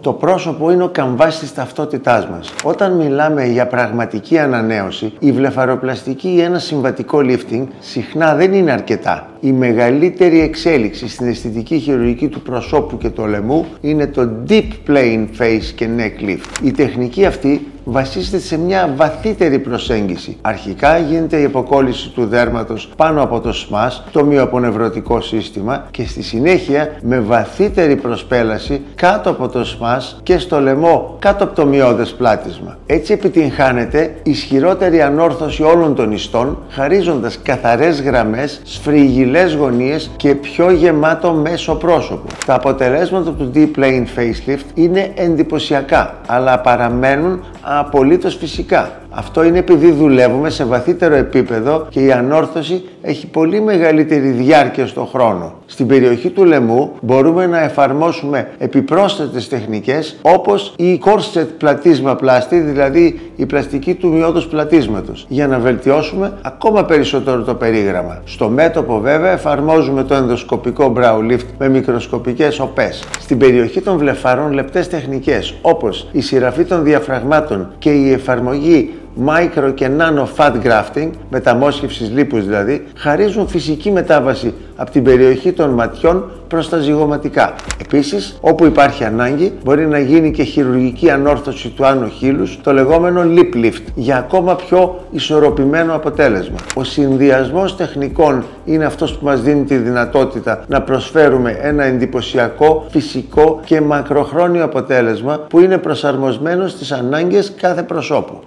Το πρόσωπο είναι ο καμβάς της ταυτότητάς μας. Όταν μιλάμε για πραγματική ανανέωση, η βλεφαροπλαστική ή ένα συμβατικό lifting συχνά δεν είναι αρκετά. Η μεγαλύτερη εξέλιξη στην αισθητική χειρουργική του προσώπου και του λαιμού είναι το Deep Plane Face και Neck Lift. Η τεχνική αυτή βασίζεται σε μια βαθύτερη προσέγγιση. Αρχικά γίνεται η αποκόλληση του δέρματος πάνω από το σμάς, το μυοαπονευρωτικό σύστημα, και στη συνέχεια με βαθύτερη προσπέλαση κάτω από το σμάς και στο λαιμό κάτω από το μυώδες πλάτισμα. Έτσι επιτυγχάνεται ισχυρότερη ανόρθωση όλων των ιστών, χαρίζοντας καθαρές γραμμές, σφριγγυλές γωνίες και πιο γεμάτο μέσο πρόσωπο. Τα αποτελέσματα του Deep Plane Facelift είναι εντυπωσιακά, αλλά παραμένουν απολύτως φυσικά. Αυτό είναι επειδή δουλεύουμε σε βαθύτερο επίπεδο και η ανόρθωση έχει πολύ μεγαλύτερη διάρκεια στον χρόνο. Στην περιοχή του λαιμού μπορούμε να εφαρμόσουμε επιπρόσθετες τεχνικές όπως η corset πλατίσμα πλάστη, δηλαδή η πλαστική του μυώδους πλατίσματος, για να βελτιώσουμε ακόμα περισσότερο το περίγραμμα. Στο μέτωπο βέβαια εφαρμόζουμε το ενδοσκοπικό brow lift με μικροσκοπικές οπές. Στην περιοχή των βλεφαρών λεπτές τεχνικές όπως η σειραφή των διαφραγμάτων και η εφαρμογή micro και nano fat grafting, μεταμόσχευσης λίπους δηλαδή, χαρίζουν φυσική μετάβαση από την περιοχή των ματιών προς τα ζυγωματικά. Επίσης, όπου υπάρχει ανάγκη, μπορεί να γίνει και χειρουργική ανόρθωση του άνω χείλους, το λεγόμενο lip lift, για ακόμα πιο ισορροπημένο αποτέλεσμα. Ο συνδυασμός τεχνικών είναι αυτός που μας δίνει τη δυνατότητα να προσφέρουμε ένα εντυπωσιακό, φυσικό και μακροχρόνιο αποτέλεσμα που είναι προσαρμοσμένο στις ανάγκες κάθε προσώπου.